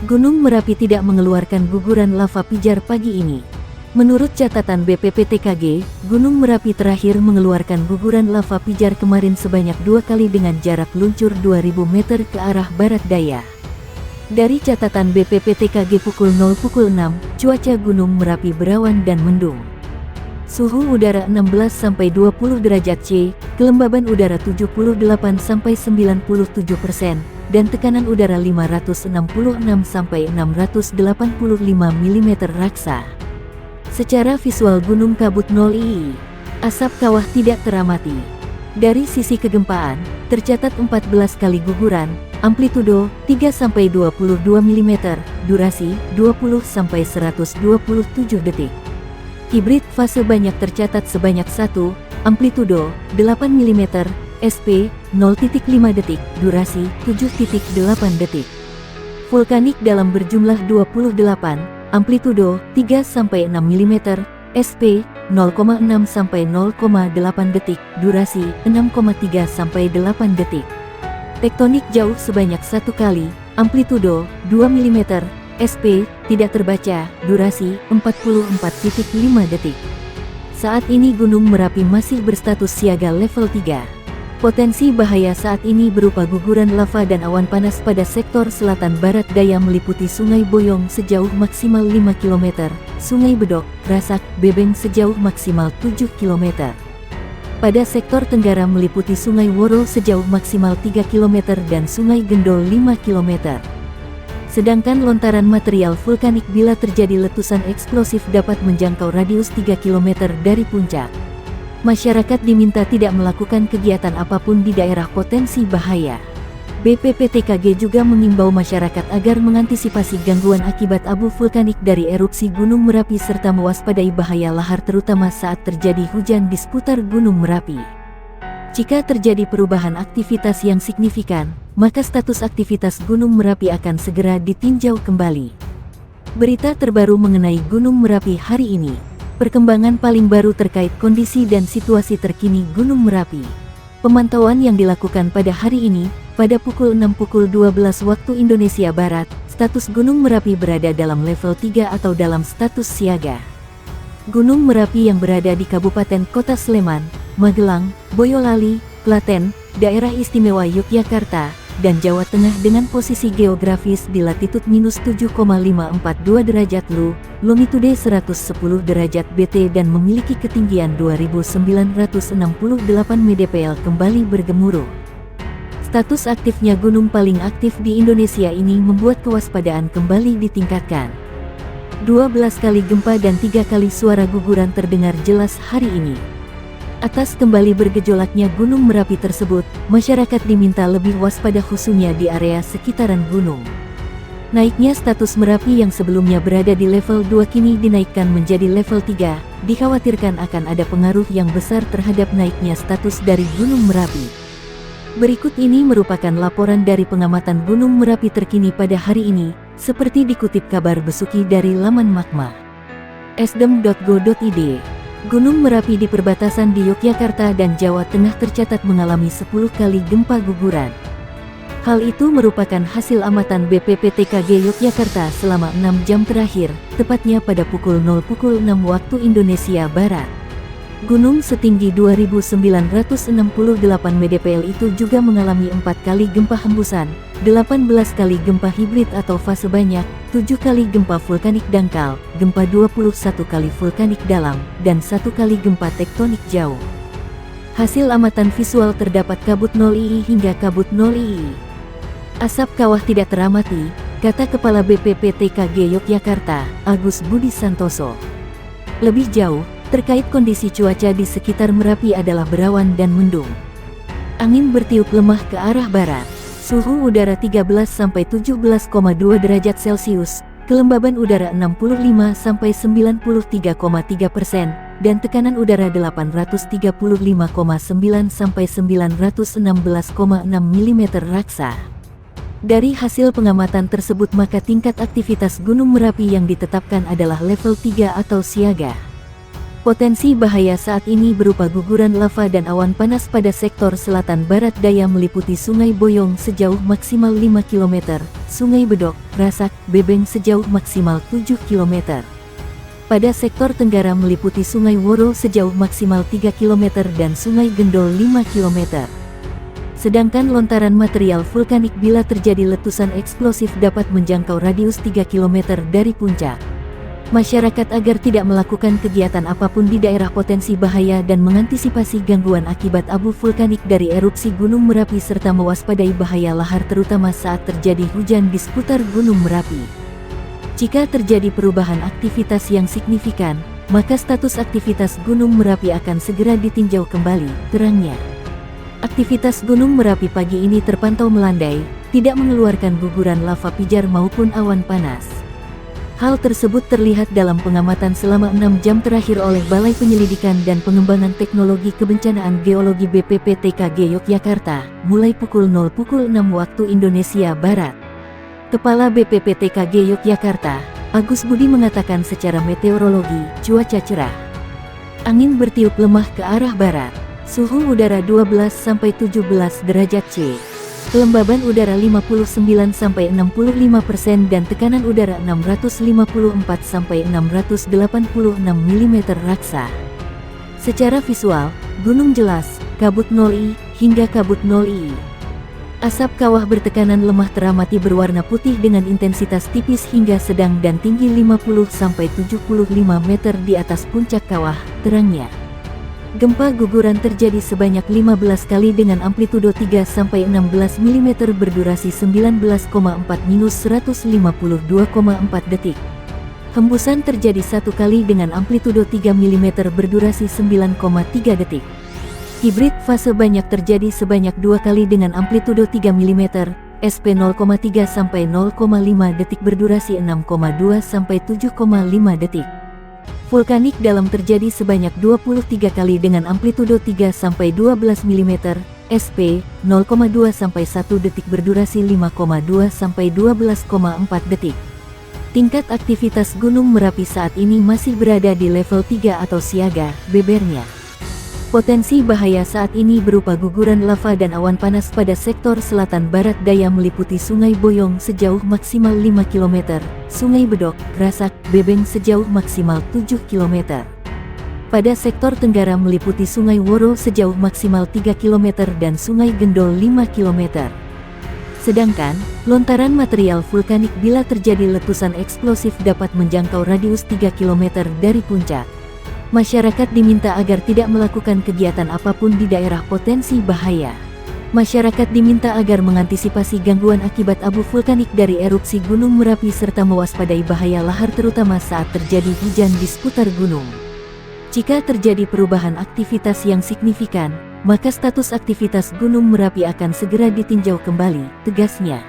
Gunung Merapi tidak mengeluarkan guguran lava pijar pagi ini. Menurut catatan BPPTKG, Gunung Merapi terakhir mengeluarkan guguran lava pijar kemarin sebanyak 2 kali dengan jarak luncur 2000 meter ke arah barat daya. Dari catatan BPPTKG pukul 6, cuaca Gunung Merapi berawan dan mendung. Suhu udara 16-20 derajat C, kelembaban udara 78-97%, dan tekanan udara 566-685 mm raksa. Secara visual Gunung Kabut 0 II. Asap kawah tidak teramati. Dari sisi kegempaan, tercatat 14 kali guguran, amplitudo 3-22 mm, durasi 20-127 detik. Hibrid fase banyak tercatat sebanyak 1, amplitudo 8 mm, SP 0.5 detik, durasi 7.8 detik. Vulkanik dalam berjumlah 28, amplitudo 3-6 mm, SP 0,6-0,8 detik, durasi 6,3-8 detik. Tektonik jauh sebanyak 1 kali, amplitudo 2 mm, SP tidak terbaca, durasi 44.5 detik. Saat ini Gunung Merapi masih berstatus siaga level 3. Potensi bahaya saat ini berupa guguran lava dan awan panas pada sektor selatan barat daya meliputi Sungai Boyong sejauh maksimal 5 km, Sungai Bedok, Rasak, Bebeng sejauh maksimal 7 km. Pada sektor tenggara meliputi Sungai Woro sejauh maksimal 3 km dan Sungai Gendol 5 km. Sedangkan lontaran material vulkanik bila terjadi letusan eksplosif dapat menjangkau radius 3 km dari puncak. Masyarakat diminta tidak melakukan kegiatan apapun di daerah potensi bahaya. BPPTKG juga mengimbau masyarakat agar mengantisipasi gangguan akibat abu vulkanik dari erupsi Gunung Merapi serta mewaspadai bahaya lahar terutama saat terjadi hujan di seputar Gunung Merapi. Jika terjadi perubahan aktivitas yang signifikan, maka status aktivitas Gunung Merapi akan segera ditinjau kembali. Berita terbaru mengenai Gunung Merapi hari ini. Perkembangan paling baru terkait kondisi dan situasi terkini Gunung Merapi. Pemantauan yang dilakukan pada hari ini, pada pukul 6:12 waktu Indonesia Barat, status Gunung Merapi berada dalam level 3 atau dalam status siaga. Gunung Merapi yang berada di Kabupaten Kota Sleman, Magelang, Boyolali, Klaten, Daerah Istimewa Yogyakarta, dan Jawa Tengah dengan posisi geografis di latitud -7,542 derajat Lu, longitude 110 derajat BT dan memiliki ketinggian 2968 mdpl kembali bergemuruh. Status aktifnya gunung paling aktif di Indonesia ini membuat kewaspadaan kembali ditingkatkan. 12 kali gempa dan 3 kali suara guguran terdengar jelas hari ini. Atas kembali bergejolaknya Gunung Merapi tersebut, masyarakat diminta lebih waspada khususnya di area sekitaran gunung. Naiknya status Merapi yang sebelumnya berada di level 2 kini dinaikkan menjadi level 3, dikhawatirkan akan ada pengaruh yang besar terhadap naiknya status dari Gunung Merapi. Berikut ini merupakan laporan dari pengamatan Gunung Merapi terkini pada hari ini, seperti dikutip kabar Besuki dari laman Magma. Esdem.go.id. Gunung Merapi di perbatasan di Yogyakarta dan Jawa Tengah tercatat mengalami 10 kali gempa guguran. Hal itu merupakan hasil amatan BPPTKG Yogyakarta selama 6 jam terakhir, tepatnya pada pukul 6 waktu Indonesia Barat. Gunung setinggi 2968 mdpl itu juga mengalami 4 kali gempa hembusan, 18 kali gempa hibrid atau fase banyak, 7 kali gempa vulkanik dangkal, gempa 21 kali vulkanik dalam, dan 1 kali gempa tektonik jauh. Hasil amatan visual terdapat kabut 0 II hingga kabut 0 II. Asap kawah tidak teramati, kata Kepala BPPTKG Yogyakarta, Agus Budi Santoso. Lebih jauh, terkait kondisi cuaca di sekitar Merapi adalah berawan dan mendung. Angin bertiup lemah ke arah barat. Suhu udara 13-17,2 derajat Celcius, kelembaban udara 65-93,3%, dan tekanan udara 835,9-916,6 mm raksa. Dari hasil pengamatan tersebut maka tingkat aktivitas Gunung Merapi yang ditetapkan adalah level 3 atau siaga. Potensi bahaya saat ini berupa guguran lava dan awan panas pada sektor selatan barat daya meliputi Sungai Boyong sejauh maksimal 5 km, Sungai Bedok, Rasak, Bebeng sejauh maksimal 7 km. Pada sektor tenggara meliputi Sungai Woro sejauh maksimal 3 km dan Sungai Gendol 5 km. Sedangkan lontaran material vulkanik bila terjadi letusan eksplosif dapat menjangkau radius 3 km dari puncak. Masyarakat agar tidak melakukan kegiatan apapun di daerah potensi bahaya dan mengantisipasi gangguan akibat abu vulkanik dari erupsi Gunung Merapi serta mewaspadai bahaya lahar terutama saat terjadi hujan di seputar Gunung Merapi. Jika terjadi perubahan aktivitas yang signifikan, maka status aktivitas Gunung Merapi akan segera ditinjau kembali, terangnya. Aktivitas Gunung Merapi pagi ini terpantau melandai, tidak mengeluarkan guguran lava pijar maupun awan panas. Hal tersebut terlihat dalam pengamatan selama 6 jam terakhir oleh Balai Penyelidikan dan Pengembangan Teknologi Kebencanaan Geologi BPPTKG Yogyakarta, mulai pukul 06 waktu Indonesia Barat. Kepala BPPTKG Yogyakarta, Agus Budi mengatakan secara meteorologi, cuaca cerah. Angin bertiup lemah ke arah barat. Suhu udara 12-17 derajat C. Kelembaban udara 59-65% dan tekanan udara 654-686 mm raksa. Secara visual, gunung jelas, kabut 0I, hingga kabut 0I. Asap kawah bertekanan lemah teramati berwarna putih dengan intensitas tipis hingga sedang dan tinggi 50-75 meter di atas puncak kawah, terangnya. Gempa guguran terjadi sebanyak 15 kali dengan amplitudo 3-16 mm berdurasi 19,4-152,4 detik. Hembusan terjadi 1 kali dengan amplitudo 3 mm berdurasi 9,3 detik. Hibrid fase banyak terjadi sebanyak 2 kali dengan amplitudo 3 mm, SP 0,3-0,5 detik berdurasi 6,2-7,5 detik. Vulkanik dalam terjadi sebanyak 23 kali dengan amplitudo 3-12 mm, SP 0,2-1 detik berdurasi 5,2-12,4 detik. Tingkat aktivitas Gunung Merapi saat ini masih berada di level 3 atau siaga, bebernya. Potensi bahaya saat ini berupa guguran lava dan awan panas pada sektor selatan barat daya meliputi Sungai Boyong sejauh maksimal 5 km, Sungai Bedok, Rasak, Bebeng sejauh maksimal 7 km. Pada sektor tenggara meliputi Sungai Woro sejauh maksimal 3 km dan Sungai Gendol 5 km. Sedangkan, lontaran material vulkanik bila terjadi letusan eksplosif dapat menjangkau radius 3 km dari puncak. Masyarakat diminta agar tidak melakukan kegiatan apapun di daerah potensi bahaya. Masyarakat diminta agar mengantisipasi gangguan akibat abu vulkanik dari erupsi Gunung Merapi serta mewaspadai bahaya lahar terutama saat terjadi hujan di seputar gunung. Jika terjadi perubahan aktivitas yang signifikan, maka status aktivitas Gunung Merapi akan segera ditinjau kembali, tegasnya.